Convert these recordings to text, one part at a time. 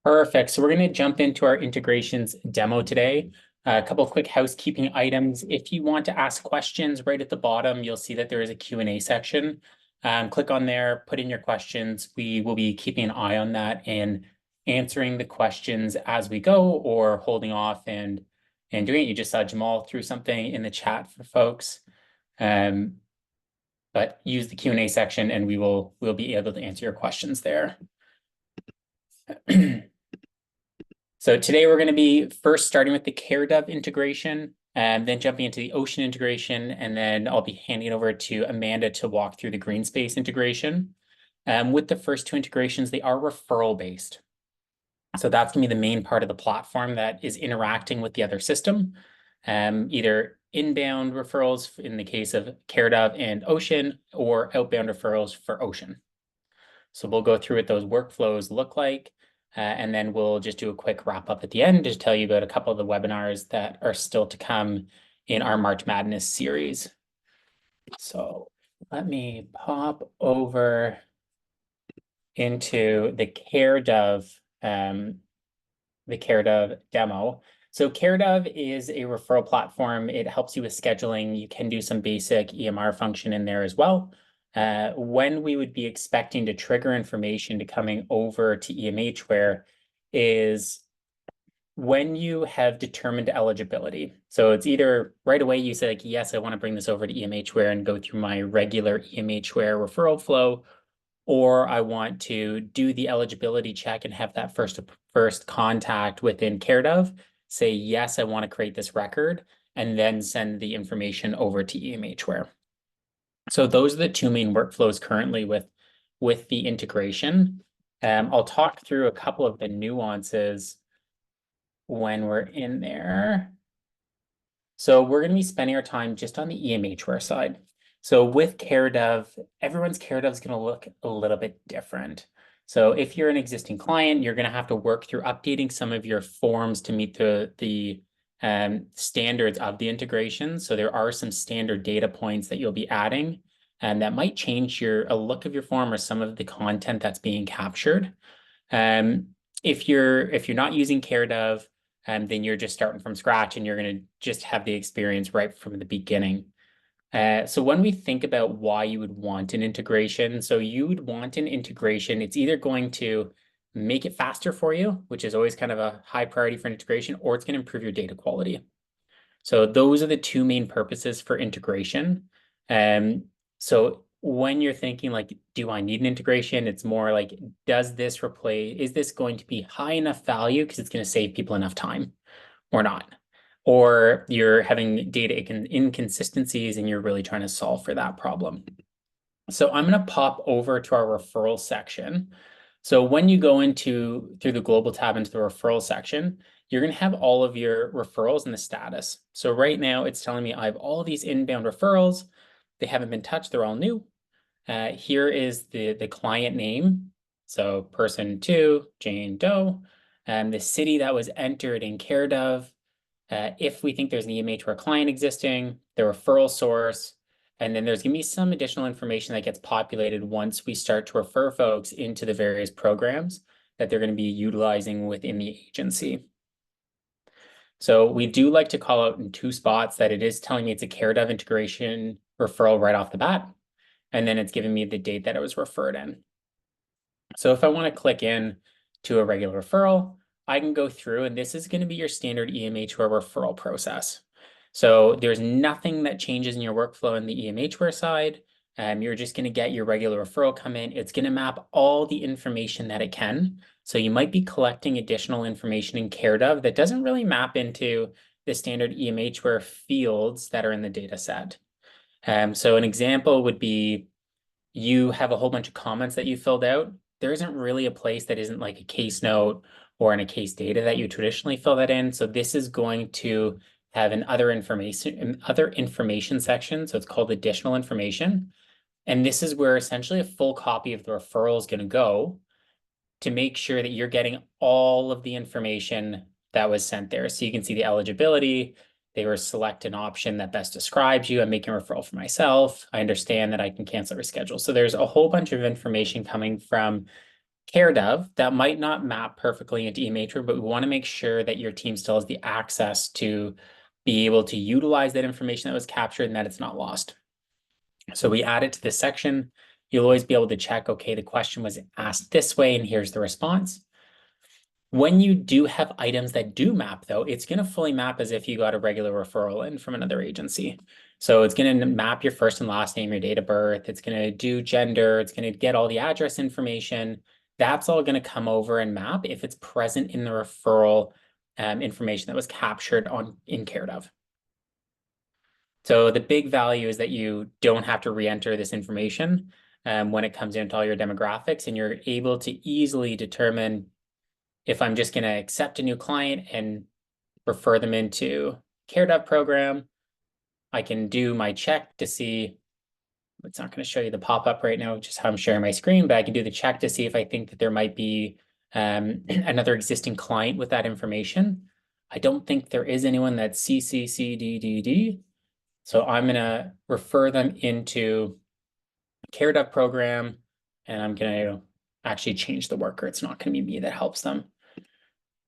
Perfect. So we're going to jump into our integrations demo today. A couple of quick housekeeping items. If you want to ask questions right at the bottom, you'll see that there is a Q&A section. Click on there, put in your questions. We will be keeping an eye on that and answering the questions as we go or holding off and doing it. You just saw Jamal threw something in the chat for folks. But use the Q&A section and we'll be able to answer your questions there. So today we're going to be first starting with the Caredove integration, and then jumping into the Ocean integration, and then I'll be handing over to Amanda to walk through the Greenspace integration. With the first two integrations, they are referral based. So that's going to be the main part of the platform that is interacting with the other system, either inbound referrals in the case of Caredove and Ocean, or outbound referrals for Ocean. So we'll go through what those workflows look like. And then we'll just do a quick wrap up at the end to tell you about a couple of the webinars that are still to come in our March Madness series. So let me pop over into the Caredove demo. So Caredove is a referral platform. It helps you with scheduling. You can do some basic EMR function in there as well. When we would be expecting to trigger information to coming over to EMHware is when you have determined eligibility. So it's either right away you say, like, yes, I want to bring this over to EMHware and go through my regular EMHware referral flow, or I want to do the eligibility check and have that first contact within Caredove say, yes, I want to create this record, and then send the information over to EMHware. So those are the two main workflows currently with the integration. I'll talk through a couple of the nuances when we're in there. So we're going to be spending our time just on the EMHware side. So with Caredove, everyone's Caredove is going to look a little bit different. So if you're an existing client, you're going to have to work through updating some of your forms to meet the standards of the integration. So there are some standard data points that you'll be adding, and that might change a look of your form or some of the content that's being captured. If you're not using Caredove, then you're just starting from scratch and you're going to just have the experience right from the beginning. So when we think about why you would want an integration, so you would want an integration, it's either going to make it faster for you, which is always kind of a high priority for an integration, or it's going to improve your data quality. So those are the two main purposes for integration. So when you're thinking like, do I need an integration? It's more like, is this going to be high enough value because it's going to save people enough time or not? Or you're having data inconsistencies and you're really trying to solve for that problem. So I'm going to pop over to our referral section. So when you go through the global tab into the referral section, you're going to have all of your referrals and the status. So right now it's telling me I have all these inbound referrals. They haven't been touched. They're all new. Here is the client name. So person 2, Jane Doe, the city that was entered in Caredove. If we think there's an EMHware client existing, the referral source, and then there's going to be some additional information that gets populated once we start to refer folks into the various programs that they're going to be utilizing within the agency. So we do like to call out in two spots that it is telling me it's a Caredove integration referral right off the bat, and then it's giving me the date that it was referred in. So if I want to click in to a regular referral, I can go through, and this is going to be your standard EMHware referral process. So there's nothing that changes in your workflow in the EMHware side. You're just going to get your regular referral come in. It's going to map all the information that it can. So you might be collecting additional information in Caredove that doesn't really map into the standard EMHware fields that are in the data set. So an example would be you have a whole bunch of comments that you filled out. There isn't really a place that isn't like a case note or in a case data that you traditionally fill that in. So this is going to have an other information section. So it's called additional information. And this is where essentially a full copy of the referral is going to go to make sure that you're getting all of the information that was sent there. So you can see the eligibility. They were select an option that best describes you. I'm making a referral for myself. I understand that I can cancel or reschedule. So there's a whole bunch of information coming from Caredove, that might not map perfectly into EMHware, but we want to make sure that your team still has the access to be able to utilize that information that was captured and that it's not lost. So we add it to this section. You'll always be able to check, okay, the question was asked this way, and here's the response. When you do have items that do map, though, it's going to fully map as if you got a regular referral in from another agency. So it's going to map your first and last name, your date of birth. It's going to do gender. It's going to get all the address information. That's all going to come over and map if it's present in the referral information that was captured in Caredove. So the big value is that you don't have to re-enter this information when it comes into all your demographics, and you're able to easily determine if I'm just going to accept a new client and refer them into Caredove program. I can do my check to see, it's not going to show you the pop-up right now, just how I'm sharing my screen, but I can do the check to see if I think that there might be another existing client with that information. I don't think there is anyone that's CCCDDD. So I'm going to refer them into Caredove program, and I'm going to actually change the worker. It's not going to be me that helps them.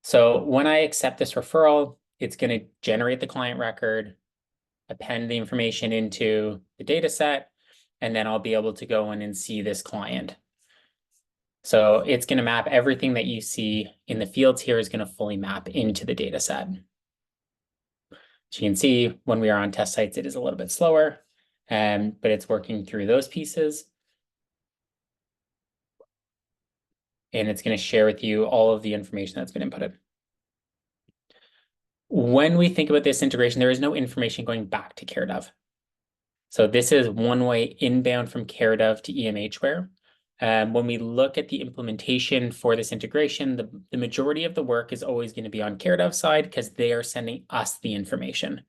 So when I accept this referral, it's going to generate the client record, append the information into the data set, and then I'll be able to go in and see this client. So it's going to map everything that you see in the fields here is going to fully map into the data set. As you can see, when we are on test sites, it is a little bit slower, but it's working through those pieces. And it's going to share with you all of the information that's been inputted. When we think about this integration, there is no information going back to Caredove. So this is one way inbound from Caredove to EMHware. When we look at the implementation for this integration, the majority of the work is always going to be on Caredove's side because they are sending us the information.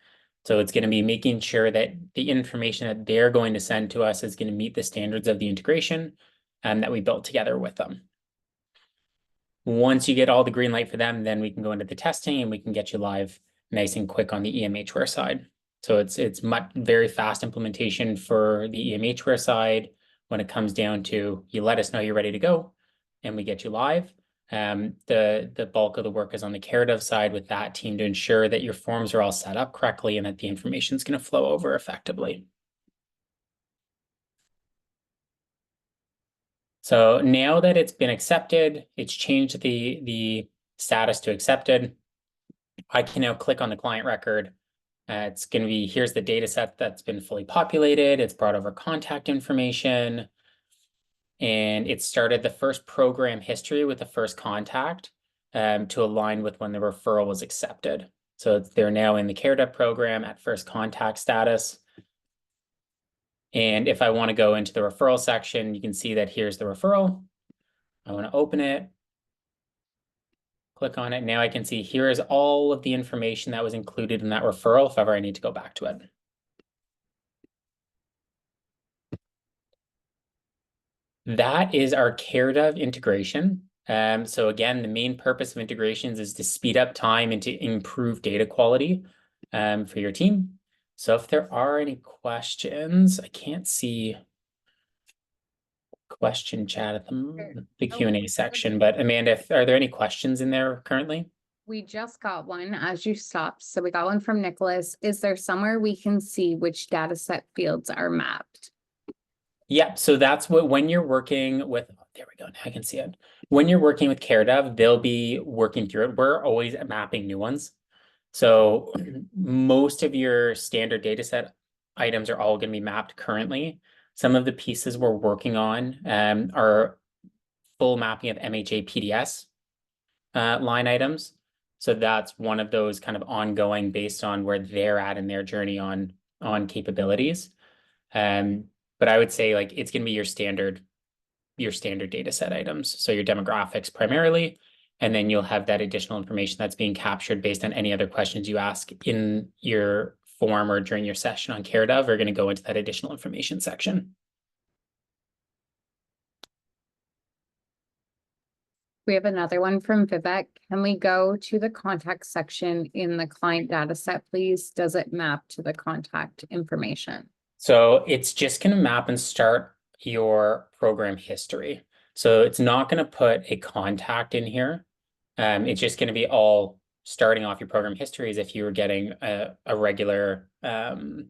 So it's going to be making sure that the information that they're going to send to us is going to meet the standards of the integration that we built together with them. Once you get all the green light for them, then we can go into the testing and we can get you live nice and quick on the EMHware side. So it's very fast implementation for the EMHware side. When it comes down to you let us know you're ready to go and we get you live. The bulk of the work is on the Caredove side with that team to ensure that your forms are all set up correctly and that the information is going to flow over effectively. So now that it's been accepted, it's changed the status to accepted. I can now click on the client record. It's going to be, here's the data set that's been fully populated. It's brought over contact information. And it started the first program history with the first contact to align with when the referral was accepted. So they're now in the Caredove program at first contact status. And if I want to go into the referral section, you can see that here's the referral. I want to open it. Click on it. Now I can see here is all of the information that was included in that referral if ever I need to go back to it. That is our Caredove integration. So again, the main purpose of integrations is to speed up time and to improve data quality for your team. So if there are any questions, I can't see question chat at the Q&A section, but Amanda, are there any questions in there currently? We just got one as you stopped. So we got one from Nicholas. Is there somewhere we can see which data set fields are mapped? Yeah, so that's what, when you're working with, there we go, now I can see it. When you're working with Caredove, they'll be working through it. We're always mapping new ones. So most of your standard data set items are all going to be mapped currently. Some of the pieces we're working on are full mapping of MHA PDS line items. So that's one of those kind of ongoing based on where they're at in their journey on capabilities. But I would say like it's going to be your standard data set items. So your demographics primarily, and then you'll have that additional information that's being captured based on any other questions you ask in your form or during your session on Caredove are going to go into that additional information section. We have another one from Vivek. Can we go to the contact section in the client data set, please? Does it map to the contact information? So it's just going to map and start your program history. So it's not going to put a contact in here. It's just going to be all starting off your program history as if you were getting a regular referral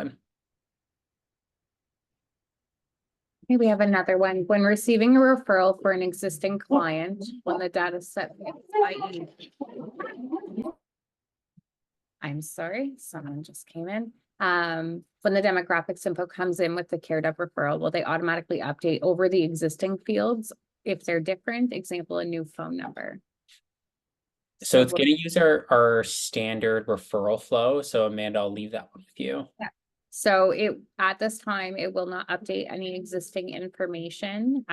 in. Okay, we have another one. When receiving a referral for an existing client, when the data set, i.e. I'm sorry, someone just came in. When the demographics info comes in with the Caredove referral, will they automatically update over the existing fields if they're different? Example, a new phone number. So it's going to use our standard referral flow. So Amanda, I'll leave that one with you. Yeah. So at this time, it will not update any existing information.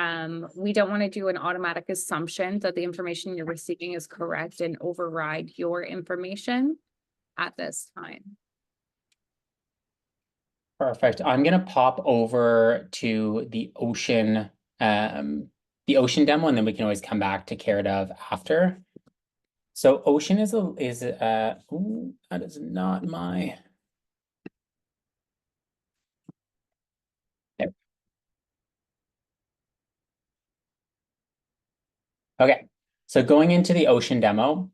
We don't want to do an automatic assumption that the information you're receiving is correct and override your information at this time. Perfect. I'm going to pop over to the Ocean demo, and then we can always come back to Caredove after. So Ocean ooh, that is not my. There. Okay, so going into the Ocean demo,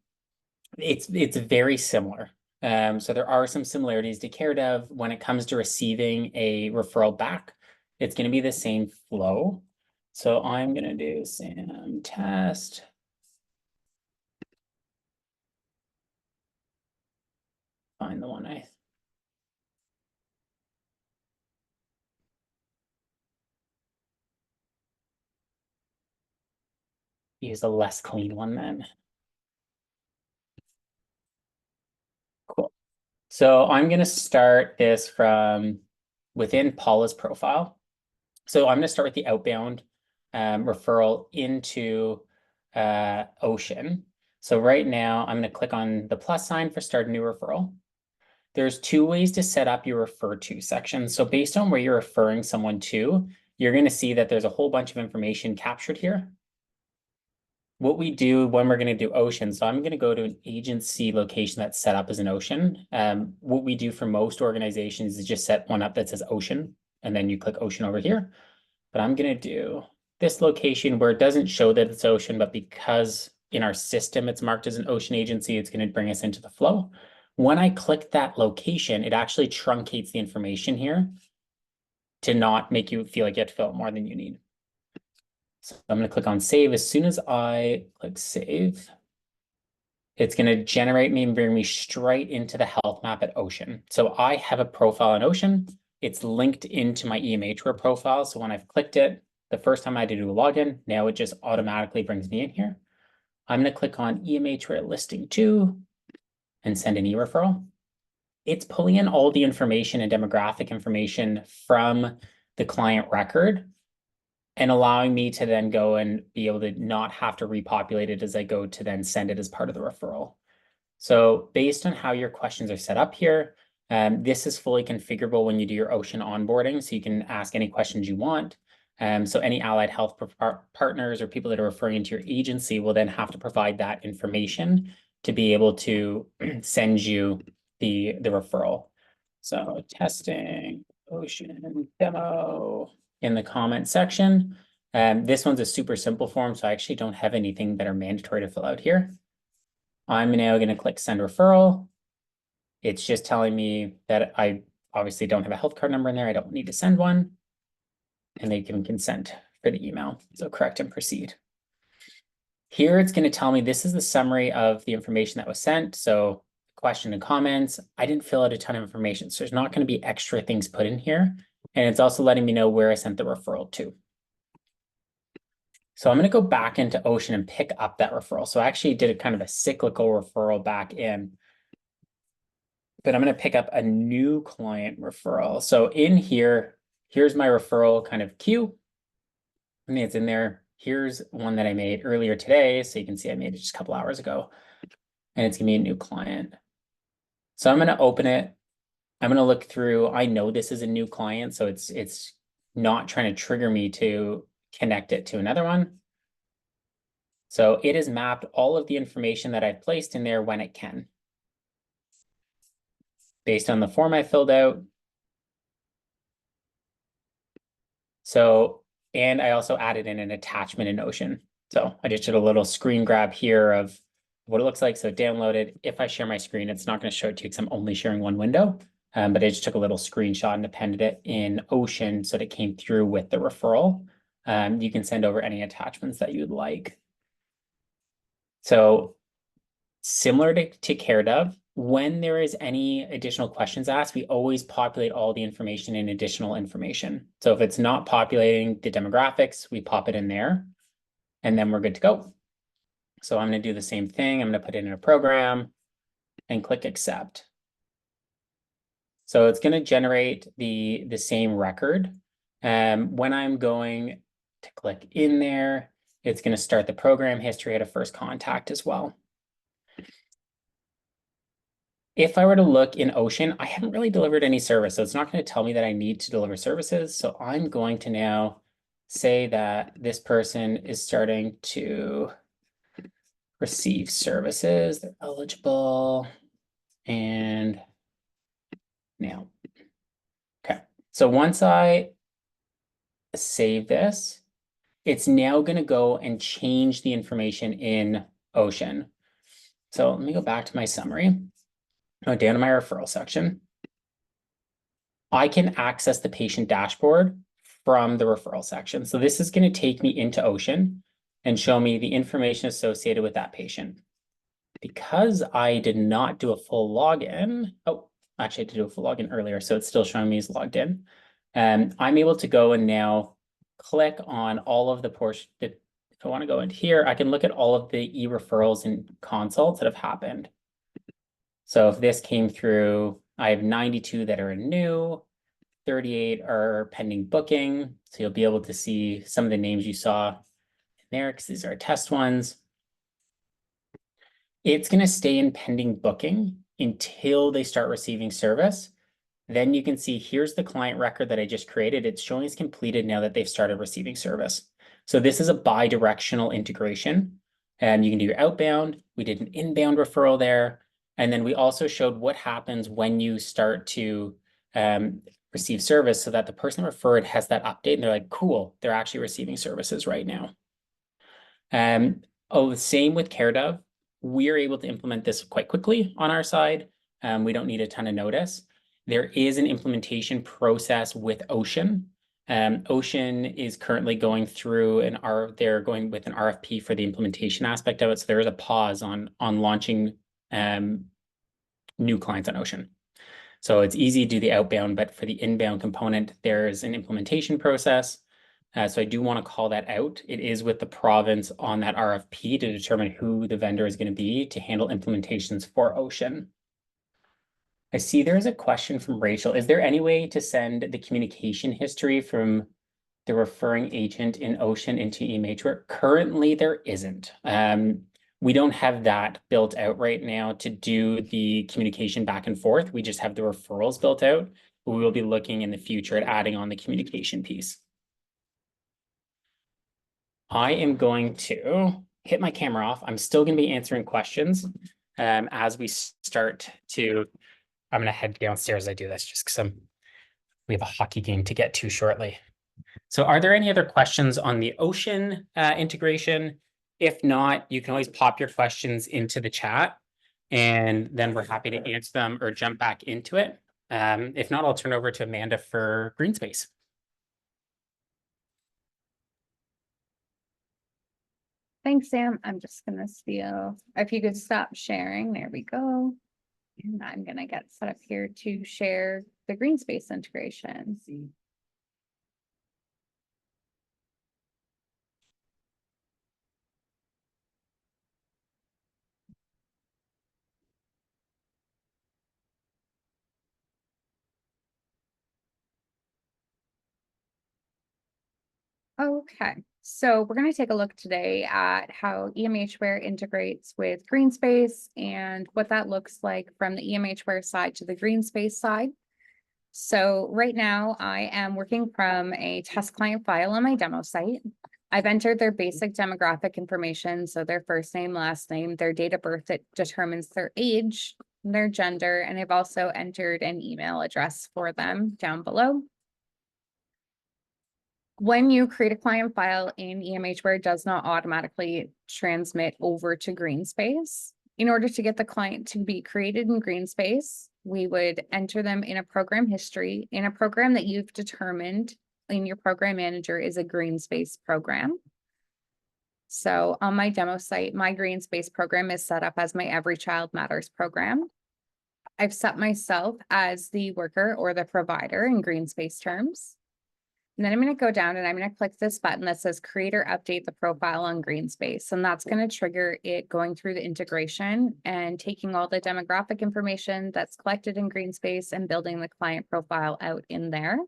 it's very similar. So there are some similarities to Caredove when it comes to receiving a referral back. It's going to be the same flow. So I'm going to do SAM test. Find the one I use a less clean one then. Cool. So I'm going to start this from within Paula's profile. So I'm going to start with the outbound referral into Ocean. So right now I'm going to click on the plus sign for start a new referral. There's two ways to set up your refer to section. So based on where you're referring someone to, you're going to see that there's a whole bunch of information captured here. What we do when we're going to do Ocean, so I'm going to go to an agency location that's set up as an Ocean. What we do for most organizations is just set one up that says Ocean, and then you click Ocean over here. But I'm going to do this location where it doesn't show that it's Ocean, but because in our system it's marked as an Ocean agency, it's going to bring us into the flow. When I click that location, it actually truncates the information here to not make you feel like you have to fill out more than you need. So I'm going to click on save. As soon as I click save, it's going to generate me and bring me straight into the health map at Ocean. So I have a profile on Ocean. It's linked into my EMHware profile. So when I've clicked it, the first time I had to do a login, now it just automatically brings me in here. I'm going to click on EMHware listing 2 and send an e-referral. It's pulling in all the information and demographic information from the client record and allowing me to then go and be able to not have to repopulate it as I go to then send it as part of the referral. So based on how your questions are set up here, this is fully configurable when you do your Ocean onboarding, so you can ask any questions you want. So any allied health partners or people that are referring into your agency will then have to provide that information to be able to send you the referral. So testing Ocean demo in the comment section. This one's a super simple form, so I actually don't have anything that are mandatory to fill out here. I'm now going to click send referral. It's just telling me that I obviously don't have a health card number in there. I don't need to send one. And they give consent for the email. So correct and proceed. Here it's going to tell me this is the summary of the information that was sent. So question and comments. I didn't fill out a ton of information, so there's not going to be extra things put in here. And it's also letting me know where I sent the referral to. So I'm going to go back into Ocean and pick up that referral. So I actually did a kind of a cyclical referral back in. But I'm going to pick up a new client referral. So in here, here's my referral kind of queue. I mean, it's in there. Here's one that I made earlier today. So you can see I made it just a couple hours ago. And it's going to be a new client. So I'm going to open it. I'm going to look through. I know this is a new client, so it's not trying to trigger me to connect it to another one. So it has mapped all of the information that I've placed in there when it can. Based on the form I filled out. So and I also added in an attachment in Ocean. So I just did a little screen grab here of what it looks like. So downloaded. If I share my screen, it's not going to show it to you because I'm only sharing one window. But I just took a little screenshot and appended it in Ocean so that it came through with the referral. You can send over any attachments that you'd like. So similar to Caredove, when there is any additional questions asked, we always populate all the information in additional information. So if it's not populating the demographics, we pop it in there, and then we're good to go. So I'm going to do the same thing. I'm going to put it in a program and click accept. So it's going to generate the same record. When I'm going to click in there, it's going to start the program history at a first contact as well. If I were to look in Ocean, I haven't really delivered any service, so it's not going to tell me that I need to deliver services. So I'm going to now say that this person is starting to receive services. They're eligible and now. Okay, so once I save this, it's now going to go and change the information in Ocean. So let me go back to my summary. Down to my referral section. I can access the patient dashboard from the referral section. So this is going to take me into Ocean and show me the information associated with that patient. Because I did not do a full login, actually I had to do a full login earlier, so it's still showing me as logged in. I'm able to go and now click on all of the portion. If I want to go into here, I can look at all of the e-referrals and consults that have happened. So if this came through, I have 92 that are new, 38 are pending booking. So you'll be able to see some of the names you saw in there because these are test ones. It's going to stay in pending booking until they start receiving service. Then you can see here's the client record that I just created. It's showing it's completed now that they've started receiving service. So this is a bi-directional integration. And you can do your outbound. We did an inbound referral there. And then we also showed what happens when you start to receive service so that the person referred has that update and they're like, cool, they're actually receiving services right now. The same with Caredove. We're able to implement this quite quickly on our side. We don't need a ton of notice. There is an implementation process with Ocean. Ocean is currently going through they're going with an RFP for the implementation aspect of it. So there is a pause on launching new clients on Ocean. So it's easy to do the outbound, but for the inbound component, there's an implementation process. So I do want to call that out. It is with the province on that RFP to determine who the vendor is going to be to handle implementations for Ocean. I see there's a question from Rachel. Is there any way to send the communication history from the referring agent in Ocean into EMHware? Currently, there isn't. We don't have that built out right now to do the communication back and forth. We just have the referrals built out. We will be looking in the future at adding on the communication piece. I am going to hit my camera off. I'm still going to be answering questions as we start to. I'm going to head downstairs as I do this just because we have a hockey game to get to shortly. So are there any other questions on the Ocean integration? If not, you can always pop your questions into the chat and then we're happy to answer them or jump back into it. If not, I'll turn over to Amanda for Greenspace. Thanks, Sam. I'm just gonna steal, if you could stop sharing, there we go. And I'm gonna get set up here to share the Greenspace integration. Okay, so we're going to take a look today at how EMHware integrates with Greenspace and what that looks like from the EMHware side to the Greenspace side. So right now I am working from a test client file on my demo site. I've entered their basic demographic information, so their first name, last name, their date of birth that determines their age, their gender, and I've also entered an email address for them down below. When you create a client file in EMHware, it does not automatically transmit over to Greenspace. In order to get the client to be created in Greenspace, we would enter them in a program history in a program that you've determined in your program manager is a Greenspace program. So on my demo site, my Greenspace program is set up as my Every Child Matters program. I've set myself as the worker or the provider in Greenspace terms. And then I'm going to go down and I'm going to click this button that says create or update the profile on Greenspace. And that's going to trigger it going through the integration and taking all the demographic information that's collected in Greenspace and building the client profile out in there.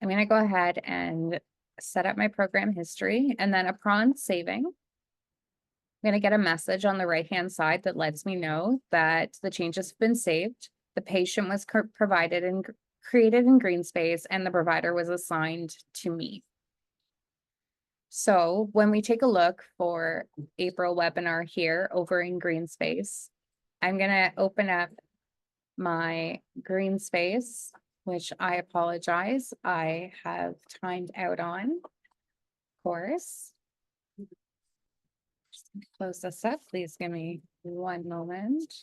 I'm going to go ahead and set up my program history, and then upon saving, I'm going to get a message on the right-hand side that lets me know that the changes have been saved. The patient was provided and created in Greenspace, and the provider was assigned to me. So when we take a look for April webinar here over in Greenspace, I'm going to open up my Greenspace, which I apologize, I have timed out on, of course. Just gonna close this up. Please give me one moment.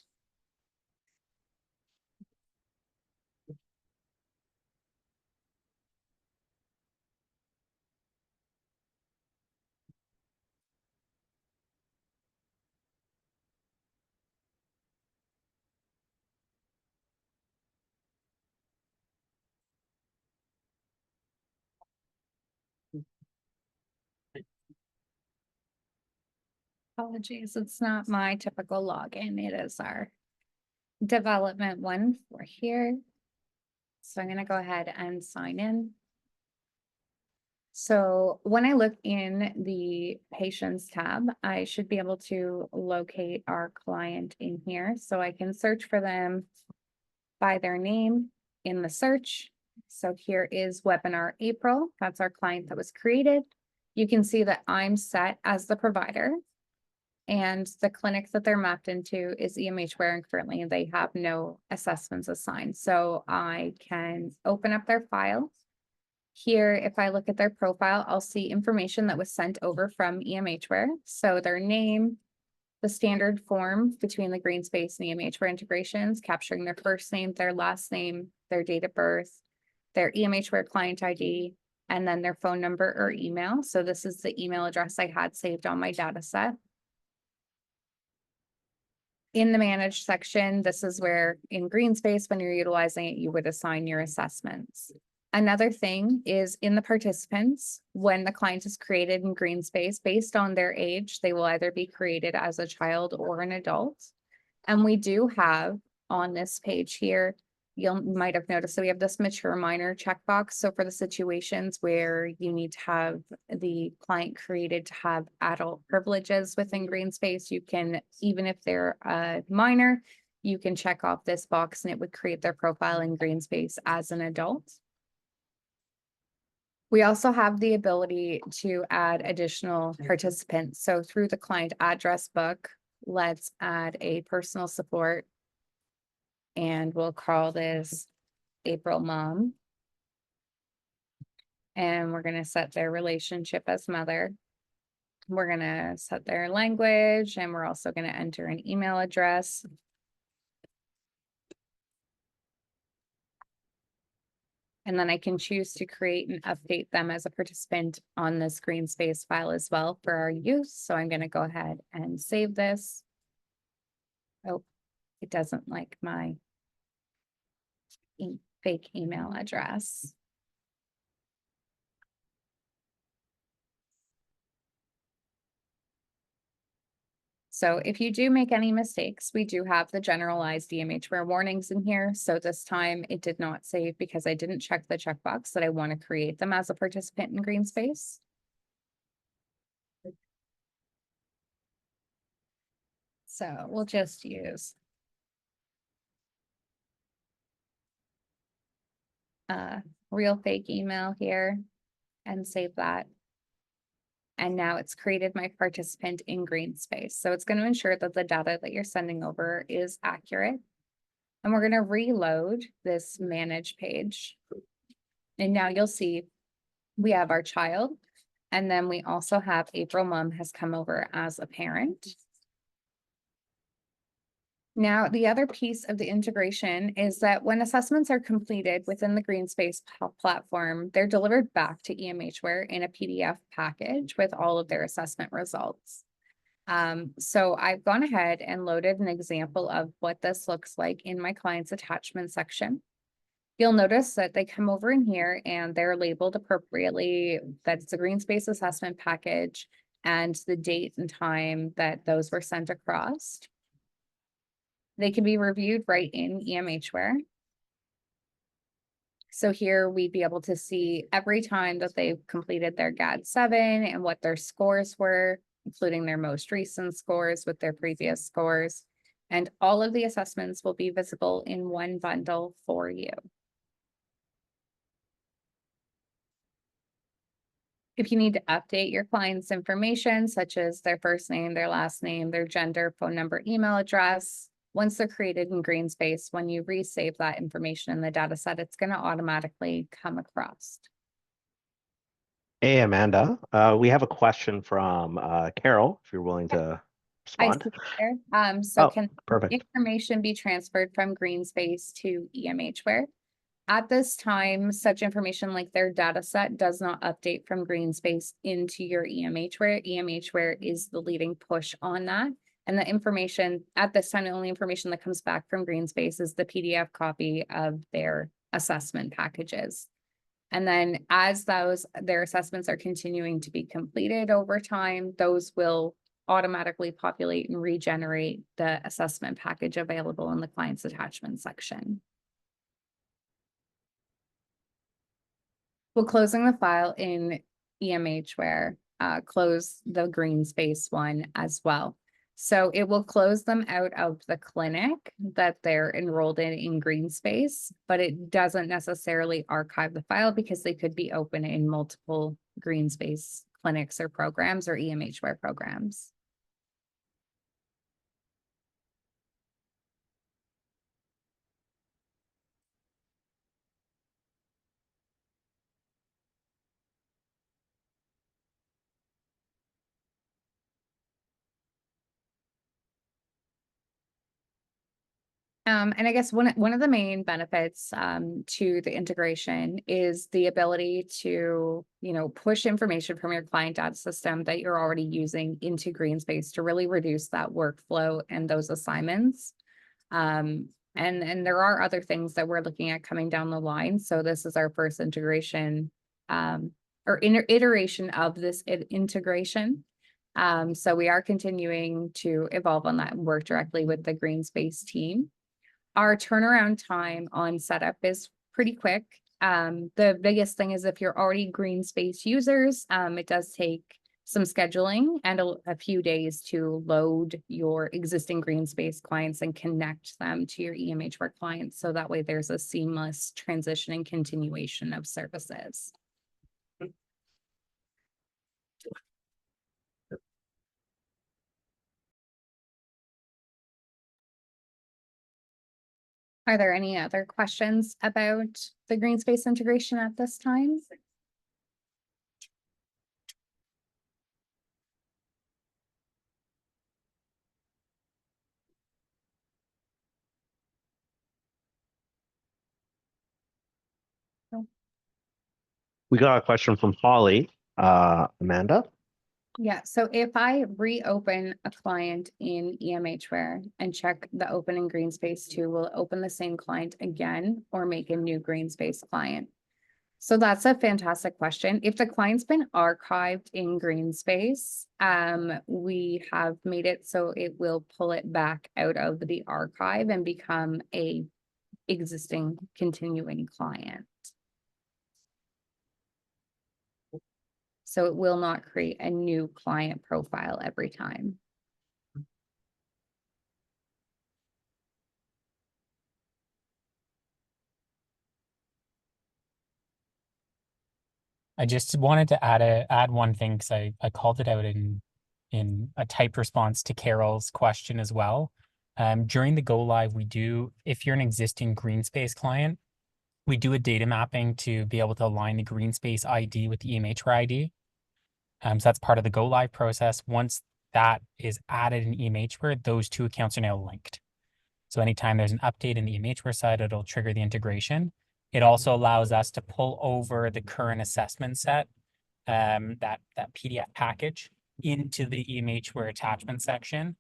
Apologies, it's not my typical login. It is our development one for here. So I'm going to go ahead and sign in. So when I look in the patients tab, I should be able to locate our client in here. So I can search for them by their name in the search. So here is webinar April. That's our client that was created. You can see that I'm set as the provider, and the clinic that they're mapped into is EMHware, and currently they have no assessments assigned. So I can open up their file. Here, if I look at their profile, I'll see information that was sent over from EMHware. So their name, the standard form between the Greenspace and EMHware integrations, capturing their first name, their last name, their date of birth, their EMHware client ID, and then their phone number or email. So this is the email address I had saved on my data set. In the manage section, this is where in Greenspace, when you're utilizing it, you would assign your assessments. Another thing is in the participants, when the client is created in Greenspace, based on their age, they will either be created as a child or an adult. And we do have on this page here, you might have noticed that we have this mature minor checkbox. So for the situations where you need to have the client created to have adult privileges within Greenspace, you can, even if they're a minor, you can check off this box and it would create their profile in Greenspace as an adult. We also have the ability to add additional participants. So through the client address book, let's add a personal support, and we'll call this April Mom. And we're going to set their relationship as mother. We're going to set their language, and we're also going to enter an email address. And then I can choose to create and update them as a participant on the Greenspace file as well for our use. So I'm going to go ahead and save this. Oh, it doesn't like my fake email address. So if you do make any mistakes, we do have the generalized EMHware warnings in here. So this time it did not save because I didn't check the checkbox that I want to create them as a participant in Greenspace. So we'll just use a real fake email here and save that. And now it's created my participant in Greenspace. So it's going to ensure that the data that you're sending over is accurate. And we're going to reload this manage page. And now you'll see We have our child, and then we also have April mom has come over as a parent. Now, the other piece of the integration is that when assessments are completed within the Greenspace platform, they're delivered back to EMHware in a PDF package with all of their assessment results. So I've gone ahead and loaded an example of what this looks like in my client's attachment section. You'll notice that they come over in here and they're labeled appropriately, that it's a Greenspace assessment package and the date and time that those were sent across. They can be reviewed right in EMHware. So here we'd be able to see every time that they've completed their GAD-7 and what their scores were, including their most recent scores with their previous scores. And all of the assessments will be visible in one bundle for you. If you need to update your client's information, such as their first name, their last name, their gender, phone number, email address, once they're created in Greenspace, when you resave that information in the data set, it's going to automatically come across. Hey, Amanda, we have a question from Carol, if you're willing to I respond. see there. So Oh, can perfect. information be transferred from Greenspace to EMHware? At this time, such information like their data set does not update from Greenspace into your EMHware. EMHware is the leading push on that. And the information at this time, the only information that comes back from Greenspace is the PDF copy of their assessment packages. And then as their assessments are continuing to be completed over time, those will automatically populate and regenerate the assessment package available in the client's attachment section. We're closing the file in EMHware, close the Greenspace one as well. So it will close them out of the clinic that they're enrolled in Greenspace, but it doesn't necessarily archive the file because they could be open in multiple Greenspace clinics or programs or EMHware programs. And I guess one of the main benefits to the integration is the ability to, push information from your client data system that you're already using into Greenspace to really reduce that workflow and those assignments. And there are other things that we're looking at coming down the line. So this is our first integration or iteration of this integration. So we are continuing to evolve on that and work directly with the Greenspace team. Our turnaround time on setup is pretty quick. The biggest thing is if you're already Greenspace users, it does take some scheduling and a few days to load your existing Greenspace clients and connect them to your EMHware clients. So that way there's a seamless transition and continuation of services. Are there any other questions about the Greenspace integration at this time? We got a question from Holly, Amanda. Yeah, so if I reopen a client in EMHware and check the open in Greenspace 2, will it open the same client again or make a new Greenspace client? So that's a fantastic question. If the client's been archived in Greenspace, we have made it so it will pull it back out of the archive and become a existing continuing client. So it will not create a new client profile every time. I just wanted to add one thing because I called it out in a typed response to Carol's question as well. During the go live, if you're an existing Greenspace client, We do a data mapping to be able to align the Greenspace ID with the EMHware ID. So that's part of the go live process. Once that is added in EMHware, those two accounts are now linked. So anytime there's an update in the EMHware side, it'll trigger the integration. It also allows us to pull over the current assessment set, that PDF package into the EMHware attachment section.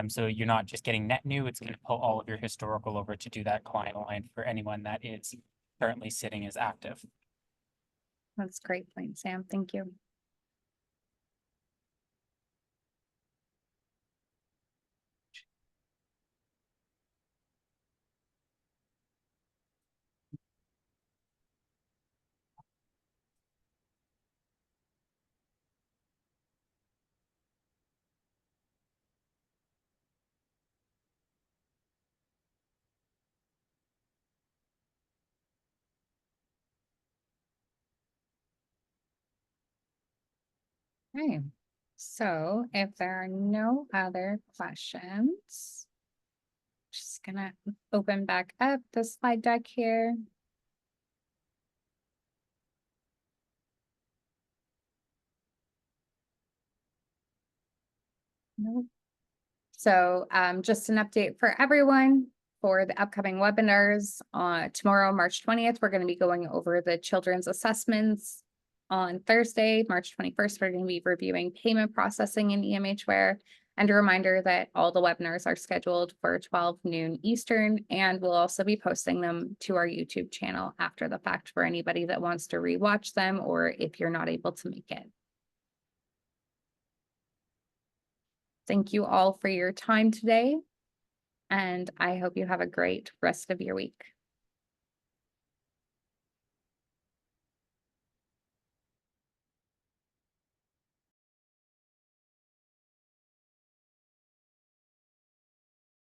So you're not just getting net new, it's going to pull all of your historical over to do that client line for anyone that is currently sitting as active. That's a great point, Sam. Thank you. Okay, so if there are no other questions, just gonna open back up the slide deck here. Nope. So just an update for everyone for the upcoming webinars. Tomorrow, March 20th, we're going to be going over the children's assessments. On Thursday, March 21st, we're going to be reviewing payment processing in EMHware. And a reminder that all the webinars are scheduled for 12 noon Eastern, and we'll also be posting them to our YouTube channel after the fact for anybody that wants to rewatch them or if you're not able to make it. Thank you all for your time today, and I hope you have a great rest of your week.